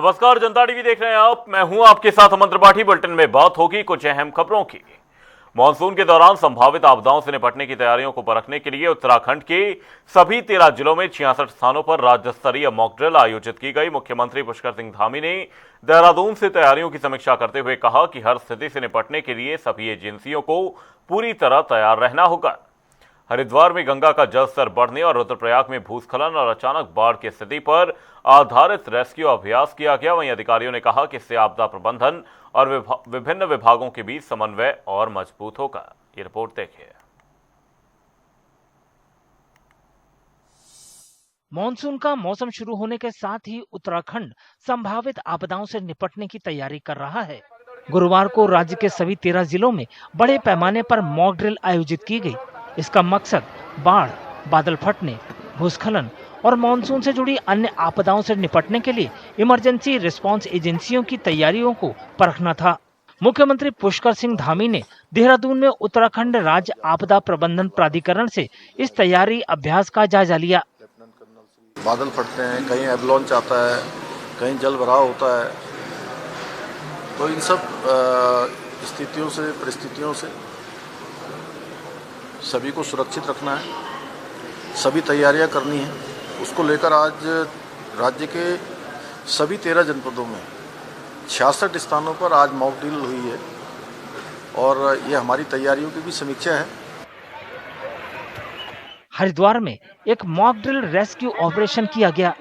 नमस्कार, जनता टीवी देख रहे हैं आप। मैं हूं आपके साथ अमन त्रिपाठी। बुलेटिन में बात होगी कुछ अहम खबरों की। मानसून के दौरान संभावित आपदाओं से निपटने की तैयारियों को परखने के लिए उत्तराखंड के सभी 13 जिलों में 66 स्थानों पर राज्य स्तरीय मॉक ड्रिल आयोजित की गई। मुख्यमंत्री पुष्कर सिंह धामी ने देहरादून से तैयारियों की समीक्षा करते हुए कहा कि हर स्थिति से निपटने के लिए सभी एजेंसियों को पूरी तरह तैयार रहना होगा। हरिद्वार में गंगा का जलस्तर बढ़ने और रुद्रप्रयाग में भूस्खलन और अचानक बाढ़ की स्थिति पर आधारित रेस्क्यू अभ्यास किया गया। वहीं अधिकारियों ने कहा कि इससे आपदा प्रबंधन और विभिन्न विभागों के बीच समन्वय और मजबूत होगा। ये रिपोर्ट देखिए। मॉनसून का मौसम शुरू होने के साथ ही उत्तराखंड संभावित आपदाओं से निपटने की तैयारी कर रहा है। गुरुवार को राज्य के सभी 13 जिलों में बड़े पैमाने पर मॉक ड्रिल आयोजित की गई। इसका मकसद बाढ़, बादल फटने, भूस्खलन और मानसून से जुड़ी अन्य आपदाओं से निपटने के लिए इमरजेंसी रिस्पांस एजेंसियों की तैयारियों को परखना था। मुख्यमंत्री पुष्कर सिंह धामी ने देहरादून में उत्तराखंड राज्य आपदा प्रबंधन प्राधिकरण से इस तैयारी अभ्यास का जायजा लिया। बादल फटते हैं, कहीं एवलांच आता है, कहीं जल भराव होता है, तो इन सब स्थितियों से, परिस्थितियों से सभी को सुरक्षित रखना है, सभी तैयारियां करनी है। उसको लेकर आज राज्य के सभी 13 जनपदों में 66 स्थानों पर आज मॉक ड्रिल हुई है और ये हमारी तैयारियों की भी समीक्षा है। हरिद्वार में एक मॉक ड्रिल रेस्क्यू ऑपरेशन किया गया।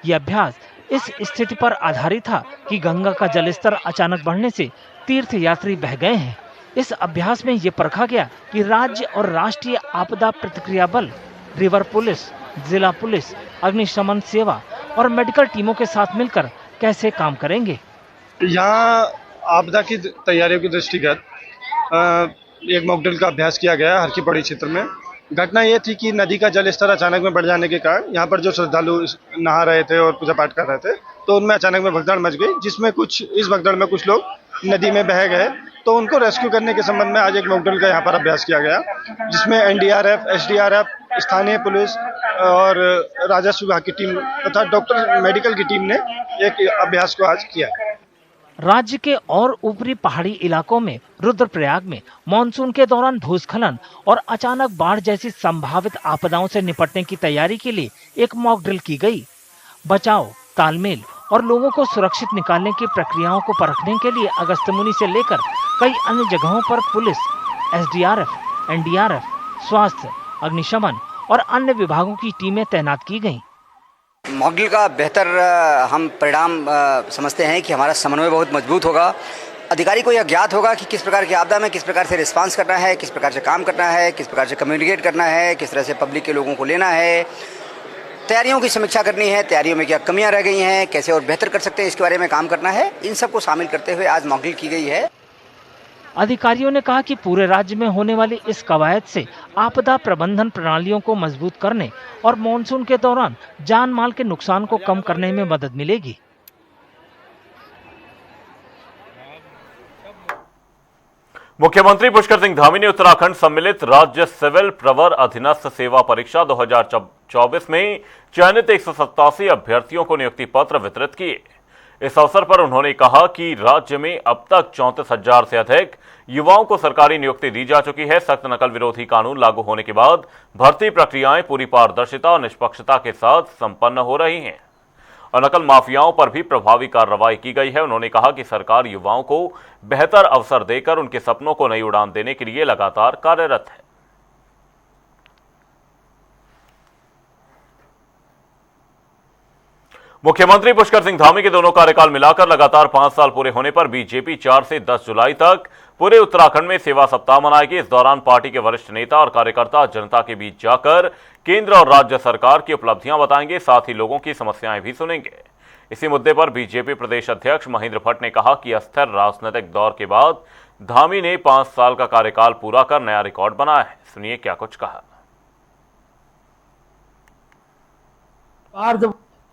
यह अभ्यास इस स्थिति पर आधारित था कि गंगा का जलस्तर अचानक बढ़ने से तीर्थ यात्री बह गए हैं। इस अभ्यास में ये परखा गया कि राज्य और राष्ट्रीय आपदा प्रतिक्रिया बल, रिवर पुलिस, जिला पुलिस, अग्निशमन सेवा और मेडिकल टीमों के साथ मिलकर कैसे काम करेंगे। यहाँ आपदा की तैयारियों के दृष्टिगत एक मॉक ड्रिल का अभ्यास किया गया हर की पौड़ी क्षेत्र में। घटना ये थी कि नदी का जल स्तर अचानक में बढ़ जाने के कारण यहाँ पर जो श्रद्धालु नहा रहे थे और पूजा पाठ कर रहे थे, तो उनमें अचानक में भगदड़ मच गई, जिसमें इस भगदड़ में कुछ लोग नदी में बह गए। तो उनको रेस्क्यू करने के संबंध में आज एक मॉक ड्रिल का यहाँ पर अभ्यास किया गया, जिसमें एनडीआरएफ, एसडीआरएफ, स्थानीय पुलिस और राजस्व विभाग की टीम तथा डॉक्टर मेडिकल की टीम ने एक अभ्यास को आज किया। राज्य के और ऊपरी पहाड़ी इलाकों में रुद्रप्रयाग में मानसून के दौरान भूस्खलन और अचानक बाढ़ जैसी संभावित आपदाओं से निपटने की तैयारी के लिए एक मॉक ड्रिल की गई। बचाव, तालमेल और लोगों को सुरक्षित निकालने की प्रक्रियाओं को परखने के लिए अगस्त्यमुनि से लेकर कई अन्य जगहों पर पुलिस, एसडीआरएफ, एनडीआरएफ, स्वास्थ्य, अग्निशमन और अन्य विभागों की टीमें तैनात की गईं। मॉक ड्रिल का बेहतर हम परिणाम समझते हैं कि हमारा समन्वय बहुत मजबूत होगा। अधिकारी को यह ज्ञात होगा कि किस प्रकार की आपदा में किस प्रकार से रिस्पांस करना है, किस प्रकार से काम करना है, किस प्रकार से कम्युनिकेट करना है, किस तरह से पब्लिक के लोगों को लेना है। तैयारियों की समीक्षा करनी है, तैयारियों में क्या कमियां रह गई हैं, कैसे और बेहतर कर सकते हैं, इसके बारे में काम करना है। इन सबको शामिल करते हुए आज मॉक ड्रिल की गई है। अधिकारियों ने कहा कि पूरे राज्य में होने वाली इस कवायद से आपदा प्रबंधन प्रणालियों को मजबूत करने और मानसून के दौरान जान माल के नुकसान को कम करने में मदद मिलेगी। मुख्यमंत्री पुष्कर सिंह धामी ने उत्तराखंड सम्मिलित राज्य सिविल प्रवर अधीनस्थ सेवा परीक्षा 2024 में चयनित 187 अभ्यर्थियों को नियुक्ति पत्र वितरित किए। इस अवसर पर उन्होंने कहा कि राज्य में अब तक 34,000 से अधिक युवाओं को सरकारी नियुक्ति दी जा चुकी है। सख्त नकल विरोधी कानून लागू होने के बाद भर्ती प्रक्रियाएं पूरी पारदर्शिता और निष्पक्षता के साथ संपन्न हो रही हैं और नकल माफियाओं पर भी प्रभावी कार्रवाई की गई है। उन्होंने कहा कि सरकार युवाओं को बेहतर अवसर देकर उनके सपनों को नई उड़ान देने के लिए लगातार कार्यरत है। मुख्यमंत्री पुष्कर सिंह धामी के दोनों कार्यकाल मिलाकर लगातार 5 साल पूरे होने पर बीजेपी 4 से 10 जुलाई तक पूरे उत्तराखंड में सेवा सप्ताह मनाएगी। इस दौरान पार्टी के वरिष्ठ नेता और कार्यकर्ता जनता के बीच जाकर केंद्र और राज्य सरकार की उपलब्धियां बताएंगे, साथ ही लोगों की समस्याएं भी सुनेंगे। इसी मुद्दे पर बीजेपी प्रदेश अध्यक्ष महेंद्र भट्ट ने कहा कि अस्थिर राजनीतिक दौर के बाद धामी ने 5 साल का कार्यकाल पूरा कर नया रिकॉर्ड बनाया है। सुनिए क्या कुछ कहा।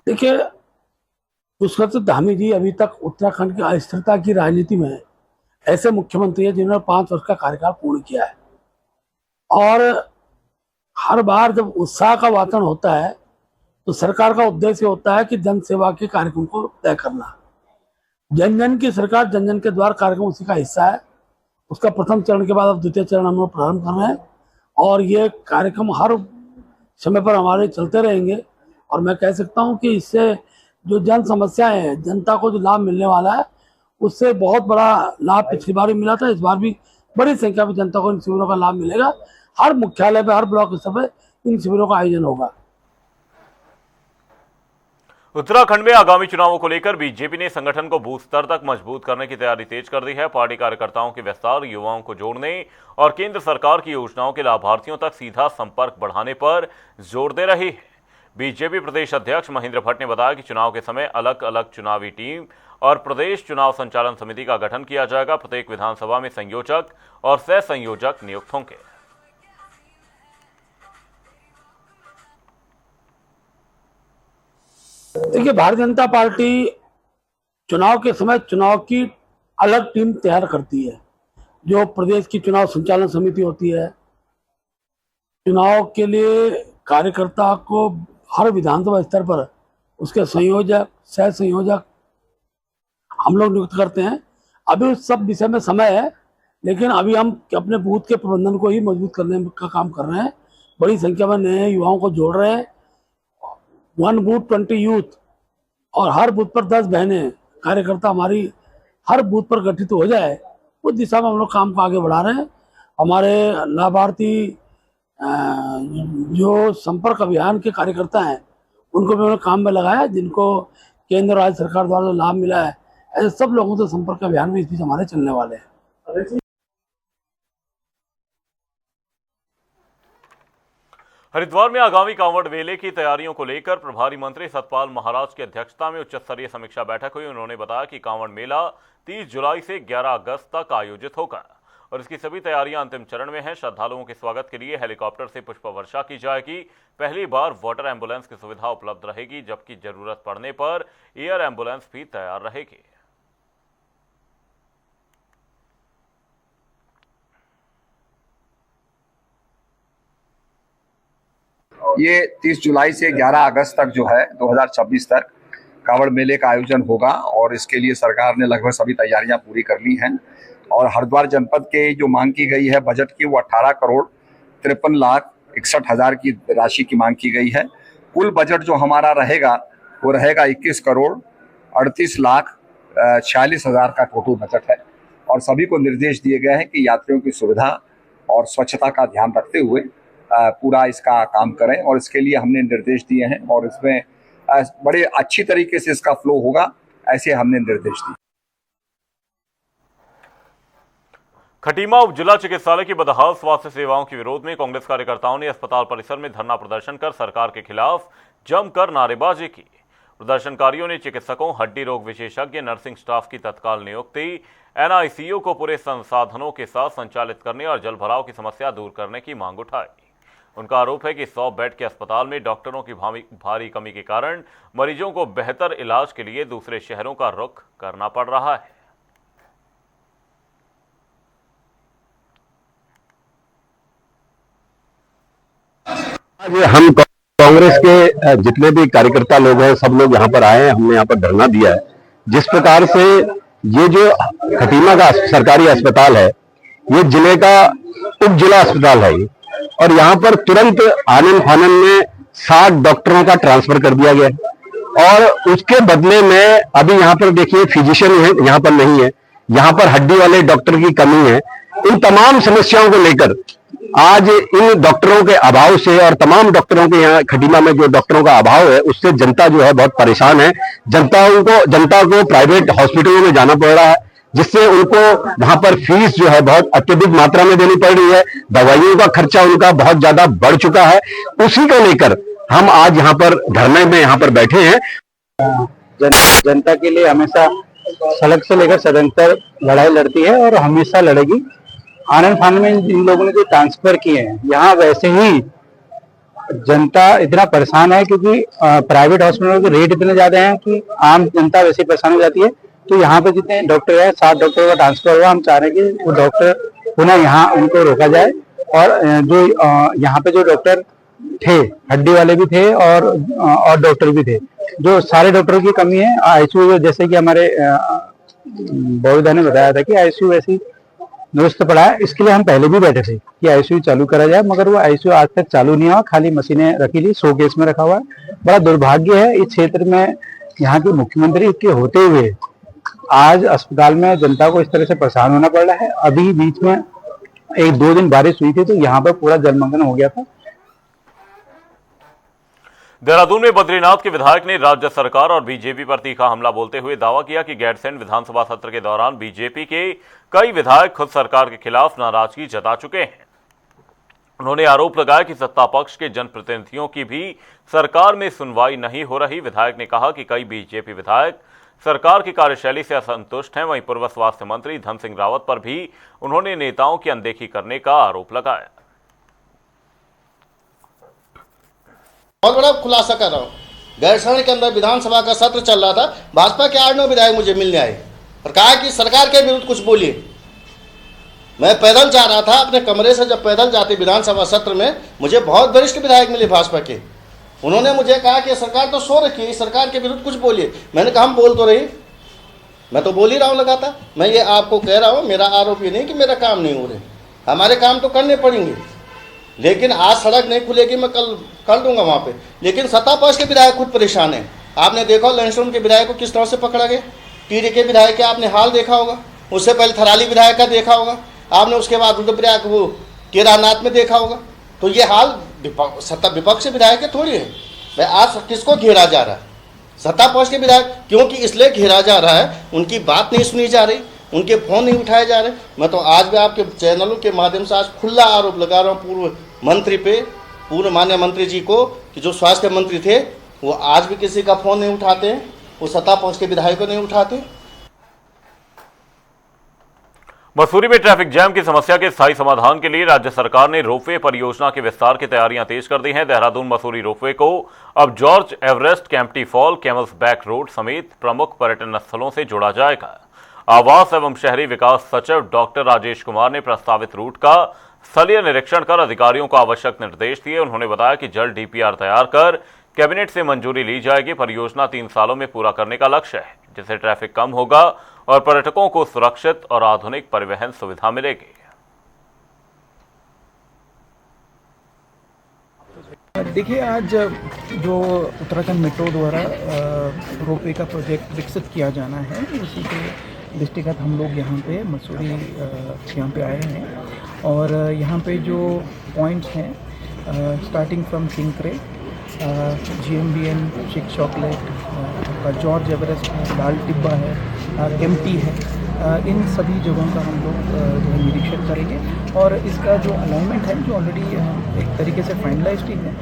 देखिए, पुष्कर सिंह धामी जी अभी तक उत्तराखंड की अस्थिरता की राजनीति में ऐसे मुख्यमंत्री हैं जिन्होंने 5 वर्ष का कार्यकाल पूर्ण किया है और हर बार जब उत्साह का वातावरण होता है तो सरकार का उद्देश्य होता है कि जन सेवा के कार्यक्रम को तय करना। जन जन की सरकार जन जन के द्वार कार्यक्रम उसी का हिस्सा है। उसका प्रथम चरण के बाद अब द्वितीय चरण हम लोग प्रारंभ कर रहे हैं और ये कार्यक्रम हर समय पर हमारे चलते रहेंगे। और मैं कह सकता हूं कि इससे जो जन समस्याएं हैं, जनता को जो लाभ मिलने वाला है, उससे बहुत बड़ा लाभ पिछली बार भी मिला था। इस बार भी बड़ी संख्या में जनता को इन शिविरों का लाभ मिलेगा। हर मुख्यालय पे, हर ब्लॉक स्तर पे इन शिविरों का आयोजन होगा। उत्तराखंड में आगामी चुनावों को लेकर बीजेपी ने संगठन को बूथ स्तर तक मजबूत करने की तैयारी तेज कर दी है। पार्टी कार्यकर्ताओं के विस्तार, युवाओं को जोड़ने और केंद्र सरकार की योजनाओं के लाभार्थियों तक सीधा संपर्क बढ़ाने पर जोर दे रही है। बीजेपी प्रदेश अध्यक्ष महेंद्र भट्ट ने बताया कि चुनाव के समय अलग अलग चुनावी टीम और प्रदेश चुनाव संचालन समिति का गठन किया जाएगा। प्रत्येक विधानसभा में संयोजक और सह संयोजक नियुक्त होंगे। देखिए, भारतीय जनता पार्टी चुनाव के समय चुनाव की अलग टीम तैयार करती है। जो प्रदेश की चुनाव संचालन समिति होती है, चुनाव के लिए कार्यकर्ता को हर विधानसभा स्तर पर उसके संयोजक, सह संयोजक हम लोग नियुक्त करते हैं। अभी उस सब विषय में समय है, लेकिन अभी हम अपने बूथ के प्रबंधन को ही मजबूत करने का काम कर रहे हैं। बड़ी संख्या में नए युवाओं को जोड़ रहे हैं। 1 बूथ 20 यूथ और हर बूथ पर 10 बहनें कार्यकर्ता हमारी हर बूथ पर गठित हो जाए, उस दिशा में हम लोग काम को आगे बढ़ा रहे हैं। हमारे लाभार्थी जो संपर्क अभियान के कार्यकर्ता हैं, उनको भी हमने काम में लगाया। जिनको केंद्र और राज्य सरकार द्वारा लाभ मिला है, ऐसे सब लोगों से संपर्क अभियान भी इस बीच हमारे चलने वाले हैं। हरिद्वार में आगामी कांवड़ मेले की तैयारियों को लेकर प्रभारी मंत्री सतपाल महाराज की अध्यक्षता में उच्च स्तरीय समीक्षा बैठक हुई। उन्होंने बताया कि कांवड़ मेला 30 जुलाई से 11 अगस्त तक आयोजित होगा और इसकी सभी तैयारियां अंतिम चरण में हैं। श्रद्धालुओं के स्वागत के लिए हेलीकॉप्टर से पुष्प वर्षा की जाएगी। पहली बार वाटर एम्बुलेंस की सुविधा उपलब्ध रहेगी, जबकि जरूरत पड़ने पर एयर एम्बुलेंस भी तैयार रहेगी। ये 30 जुलाई से 11 अगस्त तक जो है 2026 तक कांवड़ मेले का आयोजन होगा और इसके लिए सरकार ने लगभग सभी तैयारियां पूरी कर ली हैं। और हरिद्वार जनपद के जो मांग की गई है बजट की, वो 18 करोड़ 53 लाख 61 हजार की राशि की मांग की गई है। कुल बजट जो हमारा रहेगा वो रहेगा 21 करोड़ 38 लाख 46 हजार का टोटल बजट है। और सभी को निर्देश दिए गए हैं कि यात्रियों की सुविधा और स्वच्छता का ध्यान रखते हुए पूरा इसका काम करें और इसके लिए हमने निर्देश दिए हैं और इसमें बड़े अच्छी तरीके से इसका फ्लो होगा, ऐसे हमने निर्देश दिए। खटीमा उप जिला चिकित्सालय की बदहाल स्वास्थ्य सेवाओं के विरोध में कांग्रेस कार्यकर्ताओं ने अस्पताल परिसर में धरना प्रदर्शन कर सरकार के खिलाफ जमकर नारेबाजी की। प्रदर्शनकारियों ने चिकित्सकों, हड्डी रोग विशेषज्ञ, नर्सिंग स्टाफ की तत्काल नियुक्ति, एनआईसीयू को पूरे संसाधनों के साथ संचालित करने और जलभराव की समस्या दूर करने की मांग उठाई। उनका आरोप है कि 100 बेड के अस्पताल में डॉक्टरों की भारी कमी के कारण मरीजों को बेहतर इलाज के लिए दूसरे शहरों का रुख करना पड़ रहा है। आज हम कांग्रेस के जितने भी कार्यकर्ता लोग हैं, सब लोग यहाँ पर आए हैं। हमने यहाँ पर धरना दिया है। जिस प्रकार से ये जो खटीमा का सरकारी अस्पताल है, ये जिले का उप जिला अस्पताल है और यहाँ पर तुरंत आनन फानन में 60 डॉक्टरों का ट्रांसफर कर दिया गया और उसके बदले में अभी यहाँ पर देखिए फिजिशियन यहाँ पर नहीं है, यहाँ पर हड्डी वाले डॉक्टर की कमी है। इन तमाम समस्याओं को लेकर आज इन डॉक्टरों के अभाव से और तमाम डॉक्टरों के यहाँ खटीमा में जो डॉक्टरों का अभाव है, उससे जनता जो है बहुत परेशान है। जनता को प्राइवेट हॉस्पिटलों में जाना पड़ रहा है, जिससे उनको वहां पर फीस जो है बहुत अत्यधिक मात्रा में देनी पड़ रही है। दवाइयों का खर्चा उनका बहुत ज्यादा बढ़ चुका है। उसी को लेकर हम आज यहाँ पर धरने में यहाँ पर बैठे हैं। जनता के लिए हमेशा सड़क से लेकर सदन तक लड़ाई लड़ती है और हमेशा लड़ेगी। आनंद फानन में इन लोगों ने जो ट्रांसफर किए हैं, यहाँ वैसे ही जनता इतना परेशान है क्योंकि प्राइवेट हॉस्पिटलों के रेट इतने ज्यादा हैं कि आम जनता वैसे परेशान हो जाती है। तो यहाँ पे जितने डॉक्टर हैं, 7 डॉक्टरों का ट्रांसफर हुआ। हम चाह रहे हैं कि वो डॉक्टर पुनः यहाँ उनको रोका जाए और जो यहाँ पे जो डॉक्टर थे, हड्डी वाले भी थे और डॉक्टर भी थे, जो सारे डॉक्टरों की कमी है। आईसीयू जैसे कि हमारे बहुधा ने बताया था कि आईसीयू ऐसी दुरुस्त पड़ा है, इसके लिए हम पहले भी बैठे थे कि आईसीयू चालू करा जाए, मगर वो आईसीयू आज तक चालू नहीं हुआ, खाली मशीनें रखी ली, शोकेस में रखा हुआ है। बड़ा दुर्भाग्य है इस क्षेत्र में यहाँ के मुख्यमंत्री के होते हुए आज अस्पताल में जनता को इस तरह से परेशान होना पड़ रहा है। अभी बीच में 1-2 दिन बारिश हुई थी तो यहाँ पर पूरा जलमग्न हो गया था। देहरादून में बद्रीनाथ के विधायक ने राज्य सरकार और बीजेपी पर तीखा हमला बोलते हुए दावा किया कि गैरसैंण विधानसभा सत्र के दौरान बीजेपी के कई विधायक खुद सरकार के खिलाफ नाराजगी जता चुके हैं। उन्होंने आरोप लगाया कि सत्ता पक्ष के जनप्रतिनिधियों की भी सरकार में सुनवाई नहीं हो रही। विधायक ने कहा कि कई बीजेपी विधायक सरकार की कार्यशैली से असंतुष्ट हैं। वहीं पूर्व स्वास्थ्य मंत्री धन सिंह रावत पर भी उन्होंने नेताओं की अनदेखी करने का आरोप लगाया। बहुत बड़ा खुलासा कर रहा हूँ, गैरसैंण के अंदर विधानसभा का सत्र चल रहा था, भाजपा के 8-9 विधायक मुझे मिलने आए और कहा कि सरकार के विरुद्ध कुछ बोलिए। मैं पैदल जा रहा था अपने कमरे से, जब पैदल जाते विधानसभा सत्र में मुझे बहुत वरिष्ठ विधायक मिले भाजपा के। उन्होंने मुझे कहा कि सरकार तो सो रखी है, सरकार के विरुद्ध कुछ बोलिए। मैंने कहा हम बोल तो रही, मैं तो बोल ही रहा हूँ लगातार। मैं ये आपको कह रहा हूँ, मेरा आरोप ये नहीं कि मेरा काम नहीं हो रहे, हमारे काम तो करने पड़ेंगे, लेकिन आज सड़क नहीं खुलेगी, मैं कल कर दूंगा वहाँ पे। लेकिन सत्ता पक्ष के विधायक खुद परेशान हैं। आपने देखा लैंडस्टोन के विधायक को किस तरह से पकड़ा गया, टीडी के विधायक के आपने हाल देखा होगा, उससे पहले थराली विधायक का देखा होगा आपने, उसके बाद रुद्रप्रयाग वो केदारनाथ में देखा होगा। तो ये हाल सत्ता विपक्ष के विधायक के थोड़ी है। भाई आज किसको घेरा जा रहा है? सत्ता पक्ष के विधायक, क्योंकि इसलिए घेरा जा रहा है उनकी बात नहीं सुनी जा रही, उनके फोन नहीं उठाए जा रहे। मैं तो आज भी आपके चैनलों के माध्यम से आज खुला आरोप लगा रहा हूँ पूर्व मंत्री पे, पूर्व माननीय मंत्री जी को, कि जो स्वास्थ्य मंत्री थे वो आज भी किसी का फोन नहीं उठाते हैं, वो सत्ता पक्ष के विधायक को नहीं उठाते। मसूरी में ट्रैफिक जैम की समस्या के स्थायी समाधान के लिए राज्य सरकार ने रोपवे परियोजना के विस्तार की तैयारियां तेज कर दी हैं। देहरादून मसूरी रोपवे को अब George Everest, Kempty fall, Camel's Back Road समेत प्रमुख पर्यटन स्थलों से जोड़ा जाएगा। आवास एवं शहरी विकास सचिव डॉक्टर राजेश कुमार ने प्रस्तावित रूट का स्थलीय निरीक्षण कर अधिकारियों को आवश्यक निर्देश दिए। उन्होंने बताया कि जल्द डीपीआर तैयार कर कैबिनेट से मंजूरी ली जाएगी। परियोजना 3 सालों में पूरा करने का लक्ष्य है, जिससे ट्रैफिक कम होगा और पर्यटकों को सुरक्षित और आधुनिक परिवहन सुविधा मिलेगी। देखिए, आज जो उत्तराखंड मेट्रो द्वारा रोपवे का प्रोजेक्ट विकसित किया जाना है, उसी के दृष्टिगत हम लोग यहाँ पे मसूरी यहाँ पे आए हैं। और यहाँ पे जो पॉइंट्स हैं, स्टार्टिंग फ्रॉम किंकरे, GMBN, चिक चॉकलेट, जॉर्ज एवरेस्ट है, लाल टिब्बा है, कैंपटी है, इन सभी जगहों का हम लोग जो है निरीक्षण करेंगे। और इसका जो अलाइनमेंट है, जो ऑलरेडी एक तरीके से फाइनलाइज्ड ही है,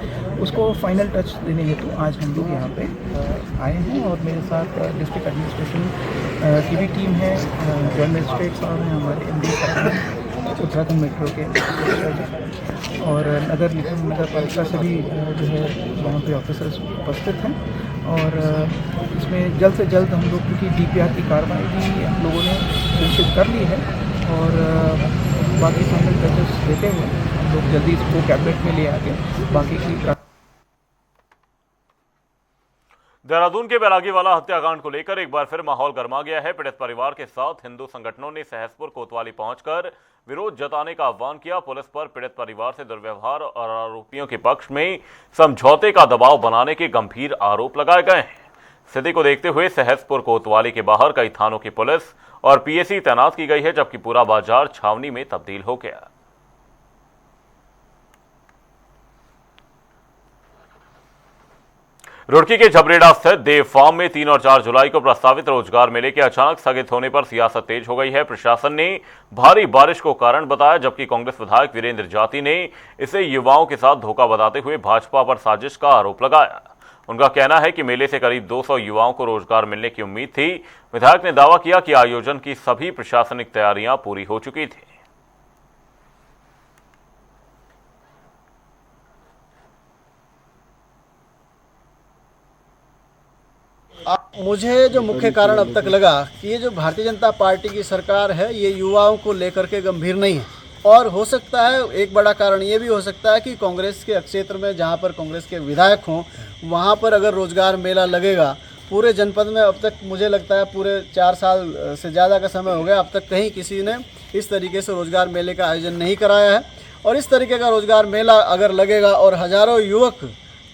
उसको फाइनल टच देने हेतु आज हम लोग यहाँ पे आए हैं। और मेरे साथ डिस्ट्रिक्ट एडमिनिस्ट्रेशन की भी टीम है, जॉइंट मजिस्ट्रेट साहब हैं, हमारे MD साहब हैं उत्तराखंड मेट्रो के, और नगर निगम, नगर पालिका से भी जो है वहाँ पे ऑफिसर्स उपस्थित हैं। और इसमें जल्द से जल्द हम लोग, क्योंकि DPR की कार्रवाई भी हम लोगों ने सुनिश्चित कर ली है, और बाकी फाइनल टचेस देते हुए हम लोग जल्दी इसको कैबिनेट में ले आके बाकी की। देहरादून के बैरागीवाला हत्याकांड को लेकर एक बार फिर माहौल गर्मा गया है। पीड़ित परिवार के साथ हिंदू संगठनों ने सहसपुर कोतवाली पहुंचकर विरोध जताने का आह्वान किया। पुलिस पर पीड़ित परिवार से दुर्व्यवहार और आरोपियों के पक्ष में समझौते का दबाव बनाने के गंभीर आरोप लगाए गए हैं। स्थिति को देखते हुए सहसपुर कोतवाली के बाहर कई थानों की पुलिस और PSC तैनात की गई है, जबकि पूरा बाजार छावनी में तब्दील हो गया। रुड़की के झबरेड़ा स्थित देव फार्म में 3 और 4 जुलाई को प्रस्तावित रोजगार मेले के अचानक स्थगित होने पर सियासत तेज हो गई है। प्रशासन ने भारी बारिश को कारण बताया, जबकि कांग्रेस विधायक वीरेंद्र जाती ने इसे युवाओं के साथ धोखा बताते हुए भाजपा पर साजिश का आरोप लगाया। उनका कहना है कि मेले से करीब 200 युवाओं को रोजगार मिलने की उम्मीद थी। विधायक ने दावा किया कि आयोजन की सभी प्रशासनिक तैयारियां पूरी हो चुकी थी। मुझे जो मुख्य कारण अब तक लगा कि ये जो भारतीय जनता पार्टी की सरकार है, ये युवाओं को लेकर के गंभीर नहीं है। और हो सकता है एक बड़ा कारण ये भी हो सकता है कि कांग्रेस के क्षेत्र में, जहाँ पर कांग्रेस के विधायक हों, वहाँ पर अगर रोजगार मेला लगेगा पूरे जनपद में अब तक मुझे लगता है पूरे 4 साल से ज़्यादा का समय हो गया, अब तक कहीं किसी ने इस तरीके से रोज़गार मेले का आयोजन नहीं कराया है। और इस तरीके का रोज़गार मेला अगर लगेगा और हज़ारों युवक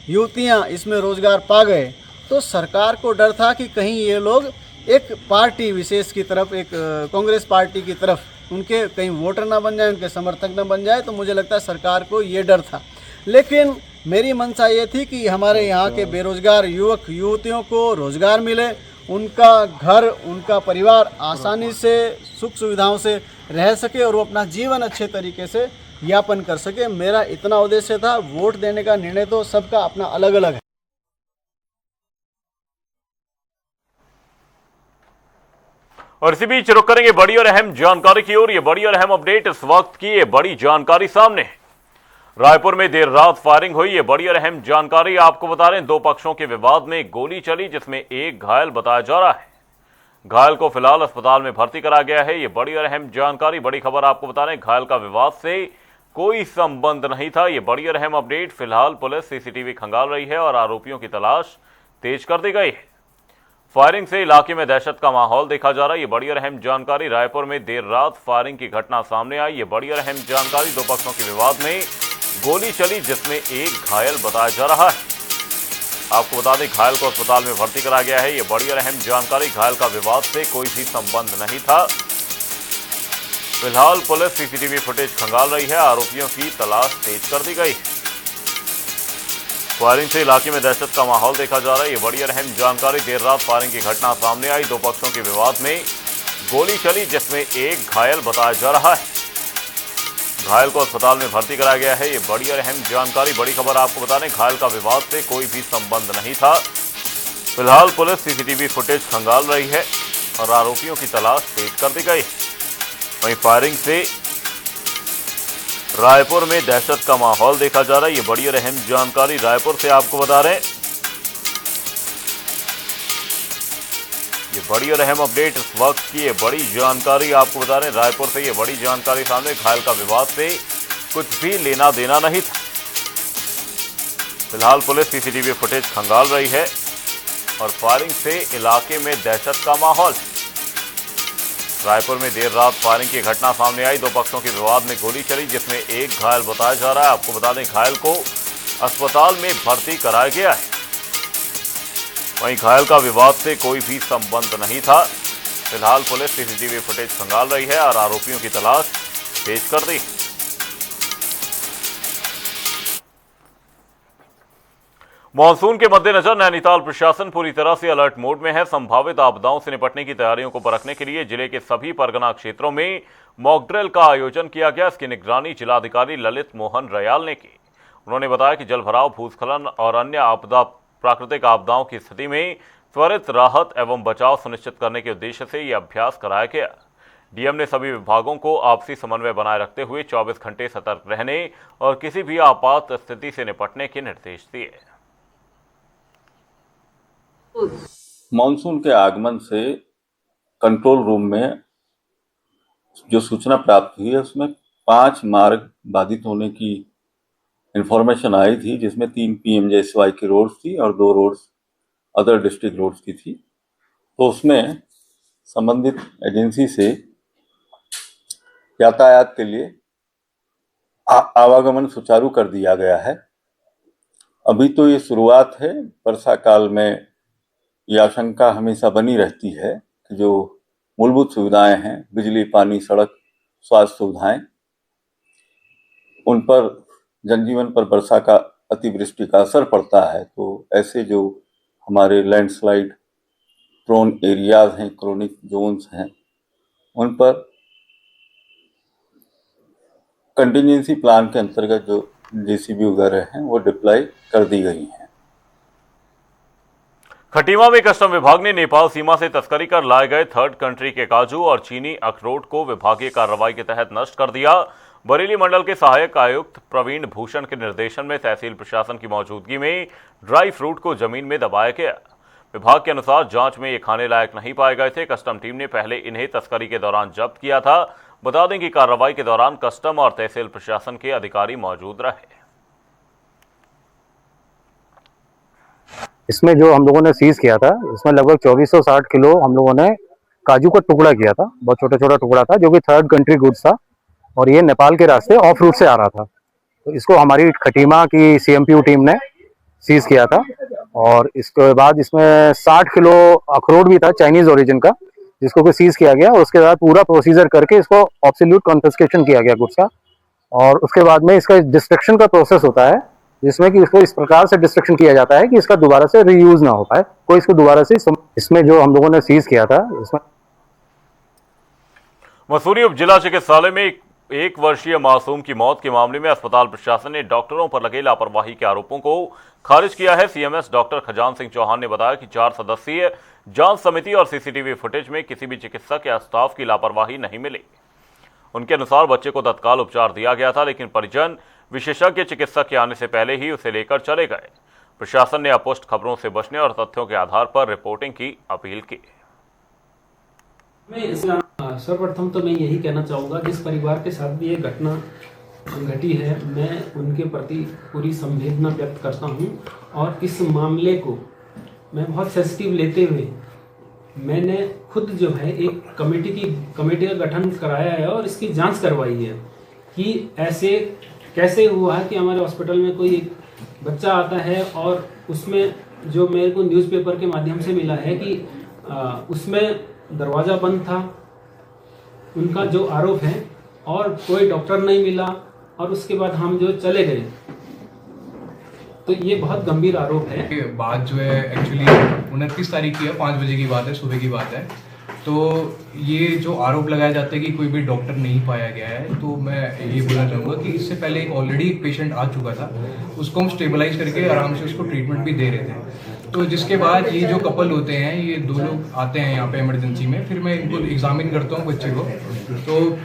युवतियाँ इसमें रोज़गार पा गए तो सरकार को डर था कि कहीं ये लोग एक पार्टी विशेष की तरफ, एक कांग्रेस पार्टी की तरफ उनके कहीं वोटर ना बन जाए, उनके समर्थक ना बन जाए। तो मुझे लगता है सरकार को ये डर था। लेकिन मेरी मंशा ये थी कि हमारे यहाँ के बेरोज़गार युवक युवतियों को रोज़गार मिले, उनका घर, उनका परिवार आसानी से सुख सुविधाओं से रह सके और वो अपना जीवन अच्छे तरीके से यापन कर सके। मेरा इतना उद्देश्य था। वोट देने का निर्णय तो सबका अपना अलग अलग है। और इसी बीच रुक करेंगे बड़ी और अहम जानकारी की ओर। ये बड़ी और अहम अपडेट इस वक्त की ये बड़ी जानकारी सामने है। रायपुर में देर रात फायरिंग हुई। ये बड़ी और अहम जानकारी आपको बता रहे हैं। दो पक्षों के विवाद में गोली चली जिसमें एक घायल बताया जा रहा है। घायल को फिलहाल अस्पताल में भर्ती करा गया है। ये बड़ी और अहम जानकारी, बड़ी खबर आपको बता रहे हैं। घायल का विवाद से कोई संबंध नहीं था। ये बड़ी और अहम अपडेट। फिलहाल पुलिस सीसीटीवी खंगाल रही है और आरोपियों की तलाश तेज कर दी गई है। फायरिंग से इलाके में दहशत का माहौल देखा जा रहा है। ये बड़ी और अहम जानकारी। रायपुर में देर रात फायरिंग की घटना सामने आई। ये बड़ी और अहम जानकारी। दो पक्षों के विवाद में गोली चली जिसमें एक घायल बताया जा रहा है। आपको बता दें घायल को अस्पताल में भर्ती करा गया है। ये बड़ी और अहम जानकारी। घायल का विवाद से कोई भी संबंध नहीं था। फिलहाल पुलिस सीसीटीवी फुटेज खंगाल रही है। आरोपियों की तलाश तेज कर दी गई है। फायरिंग से इलाके में दहशत का माहौल देखा जा रहा है। ये बड़ी और अहम जानकारी। देर रात फायरिंग की घटना सामने आई। दो पक्षों के विवाद में गोली चली जिसमें एक घायल बताया जा रहा है। घायल को अस्पताल में भर्ती कराया गया है। ये बड़ी और अहम जानकारी, बड़ी खबर आपको बता दें। घायल का विवाद से कोई भी संबंध नहीं था। फिलहाल पुलिस सीसीटीवी फुटेज खंगाल रही है और आरोपियों की तलाश तेज कर दी गई। वहीं फायरिंग से रायपुर में दहशत का माहौल देखा जा रहा है। ये बड़ी और अहम जानकारी रायपुर से आपको बता रहे हैं। ये बड़ी और अहम अपडेट इस वक्त की। ये बड़ी जानकारी आपको बता रहे हैं। रायपुर से ये बड़ी जानकारी सामने। घायल का विवाद से कुछ भी लेना देना नहीं था। फिलहाल पुलिस सीसीटीवी फुटेज खंगाल रही है और फायरिंग से इलाके में दहशत का माहौल। रायपुर में देर रात फायरिंग की घटना सामने आई। दो पक्षों के विवाद में गोली चली जिसमें एक घायल बताया जा रहा है। आपको बता दें घायल को अस्पताल में भर्ती कराया गया है। वहीं घायल का विवाद से कोई भी संबंध नहीं था। फिलहाल पुलिस सीसीटीवी फुटेज खंगाल रही है और आरोपियों की तलाश तेज कर दी। मानसून के मद्देनजर नैनीताल प्रशासन पूरी तरह से अलर्ट मोड में है। संभावित आपदाओं से निपटने की तैयारियों को परखने के लिए जिले के सभी परगना क्षेत्रों में मॉक ड्रिल का आयोजन किया गया। इसकी निगरानी जिलाधिकारी ललित मोहन रयाल ने की। उन्होंने बताया कि जलभराव, भूस्खलन और अन्य प्राकृतिक आपदाओं की स्थिति में त्वरित राहत एवं बचाव सुनिश्चित करने के उद्देश्य से यह अभ्यास कराया गया। डीएम ने सभी विभागों को आपसी समन्वय बनाए रखते हुए 24 घंटे सतर्क रहने और किसी भी आपात स्थिति से निपटने के निर्देश दिए। मानसून के आगमन से कंट्रोल रूम में जो सूचना प्राप्त हुई है उसमें 5 मार्ग बाधित होने की इंफॉर्मेशन आई थी, जिसमें 3 PMJSY की रोड्स थी और 2 रोड्स अदर डिस्ट्रिक्ट रोड्स की थी। तो उसमें संबंधित एजेंसी से यातायात के लिए आवागमन सुचारू कर दिया गया है। अभी तो ये शुरुआत है। वर्षा काल में ये आशंका हमेशा बनी रहती है कि जो मूलभूत सुविधाएं हैं, बिजली, पानी, सड़क, स्वास्थ्य सुविधाएं, उन पर जनजीवन पर वर्षा का अतिवृष्टि का असर पड़ता है। तो ऐसे जो हमारे लैंडस्लाइड प्रोन एरियाज हैं, क्रोनिक जोन्स हैं, उन पर कंटिजेंसी प्लान के अंतर्गत जो JCB वगैरह हैं वो डिप्लॉय कर दी गई हैं। खटीमा में कस्टम विभाग ने नेपाल सीमा से तस्करी कर लाए गए थर्ड कंट्री के काजू और चीनी अखरोट को विभागीय कार्रवाई के तहत नष्ट कर दिया। बरेली मंडल के सहायक आयुक्त प्रवीण भूषण के निर्देशन में तहसील प्रशासन की मौजूदगी में ड्राई फ्रूट को जमीन में दबाया गया। विभाग के अनुसार जांच में ये खाने लायक नहीं पाए गए थे। कस्टम टीम ने पहले इन्हें तस्करी के दौरान जब्त किया था। बता दें कि कार्रवाई के दौरान कस्टम और तहसील प्रशासन के अधिकारी मौजूद रहे। इसमें जो हम लोगों ने सीज किया था, इसमें लगभग 2460 किलो हम लोगों ने काजू का टुकड़ा किया था। बहुत छोटा छोटा टुकड़ा था, जो कि थर्ड कंट्री गुड्स था और ये नेपाल के रास्ते ऑफ रूट से आ रहा था। तो इसको हमारी खटीमा की सीएमपीयू टीम ने सीज किया था। और इसके बाद इसमें 60 किलो अखरोट भी था चाइनीज ओरिजिन का, जिसको कि सीज किया गया। और उसके बाद पूरा प्रोसीजर करके इसको ऑब्सोल्यूट कॉन्फिस्केशन किया गया गुड्स का। और उसके बाद में इसका डिस्ट्रक्शन का प्रोसेस होता है, जिसमें कि इसको इस प्रकार से डिस्ट्रक्शन किया जाता है कि इसका दोबारा से रीयूज ना हो पाए, कोई इसको दोबारा से इसमें जो हम लोगों ने सीज किया था इसमें। मसूरी उप जिला चिकित्सालय में एक वर्षीय मासूम की मौत के मामले में अस्पताल प्रशासन ने डॉक्टरों पर लगे लापरवाही के आरोपों को खारिज किया है। सीएमएस डॉक्टर खजान सिंह चौहान ने बताया कि 4 सदस्यीय जांच समिति और सीसीटीवी फुटेज में किसी भी चिकित्सक या स्टाफ की लापरवाही नहीं मिली। उनके अनुसार बच्चे को तत्काल उपचार दिया गया था, लेकिन परिजन विशेषज्ञ चिकित्सक के आने से पहले ही उसे लेकर चले गए। प्रशासन ने अपुष्ट खबरों से बचने और तथ्यों के आधार पर रिपोर्टिंग की अपील की। सर्वप्रथम तो मैं यही कहना चाहूँगा, जिस परिवार के साथ भी ये घटना घटी है, मैं उनके प्रति पूरी संवेदना व्यक्त करता हूँ। और इस मामले को मैं बहुत सेंसिटिव लेते हुए मैंने खुद जो है एक कमेटी का गठन कराया है और इसकी जांच करवाई है कि ऐसे कैसे हुआ है कि हमारे हॉस्पिटल में कोई एक बच्चा आता है और उसमें जो मेरे को न्यूज़पेपर के माध्यम से मिला है कि उसमें दरवाज़ा बंद था, उनका जो आरोप है, और कोई डॉक्टर नहीं मिला और उसके बाद हम जो चले गए। तो ये बहुत गंभीर आरोप है। बात जो है एक्चुअली 29 तारीख की है, 5 बजे की बात है, सुबह की बात है। तो ये जो आरोप लगाया जाता है कि कोई भी डॉक्टर नहीं पाया गया है, तो मैं ये बोलना चाहूँगा कि इससे पहले एक ऑलरेडी एक पेशेंट आ चुका था, उसको हम स्टेबलाइज करके आराम से उसको ट्रीटमेंट भी दे रहे थे। तो जिसके बाद ये जो कपल होते हैं, ये 2 लोग आते हैं यहाँ पे इमरजेंसी में, फिर मैं इनको एग्जामिन करता हूँ बच्चे को। तो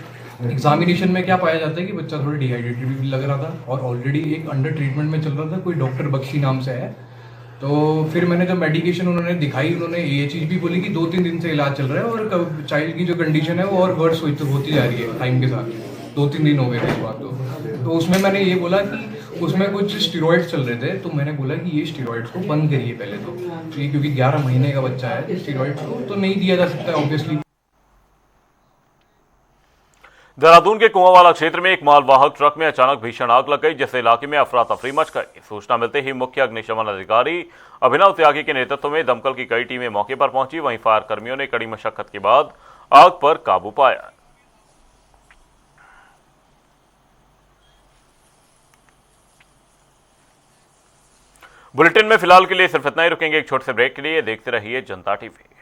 एग्जामिनेशन में क्या पाया जाता है कि बच्चा थोड़ा डिहाइड्रेटेड भी लग रहा था और ऑलरेडी एक अंडर ट्रीटमेंट में चल रहा था, कोई डॉक्टर बख्शी नाम से है। तो फिर मैंने जो मेडिकेशन उन्होंने दिखाई, उन्होंने ये चीज़ भी बोली कि 2-3 दिन से इलाज चल रहा है और चाइल्ड की जो कंडीशन है वो और वर्स होती जा रही है टाइम के साथ। 2-3 दिन हो गए थे इस बात को। तो उसमें मैंने ये बोला कि उसमें कुछ स्टेरॉइड्स चल रहे थे, तो मैंने बोला कि ये स्टेरॉइड्स को बंद करिए पहले तो ये, क्योंकि 11 महीने का बच्चा है, स्टेरॉइड्स को तो नहीं दिया जा सकता है ऑब्वियसली। देहरादून के कुआंवाला क्षेत्र में एक मालवाहक ट्रक में अचानक भीषण आग लग गई, जिससे इलाके में अफरा तफरी मच गई। सूचना मिलते ही मुख्य अग्निशमन अधिकारी अभिनव त्यागी के नेतृत्व में दमकल की कई टीमें मौके पर पहुंची। वहीं फायर कर्मियों ने कड़ी मशक्कत के बाद आग पर काबू पाया। बुलेटिन में फिलहाल के लिए सिर्फ इतना ही, रुकेंगे एक छोटे से ब्रेक के लिए। देखते रहिए जनता टीवी।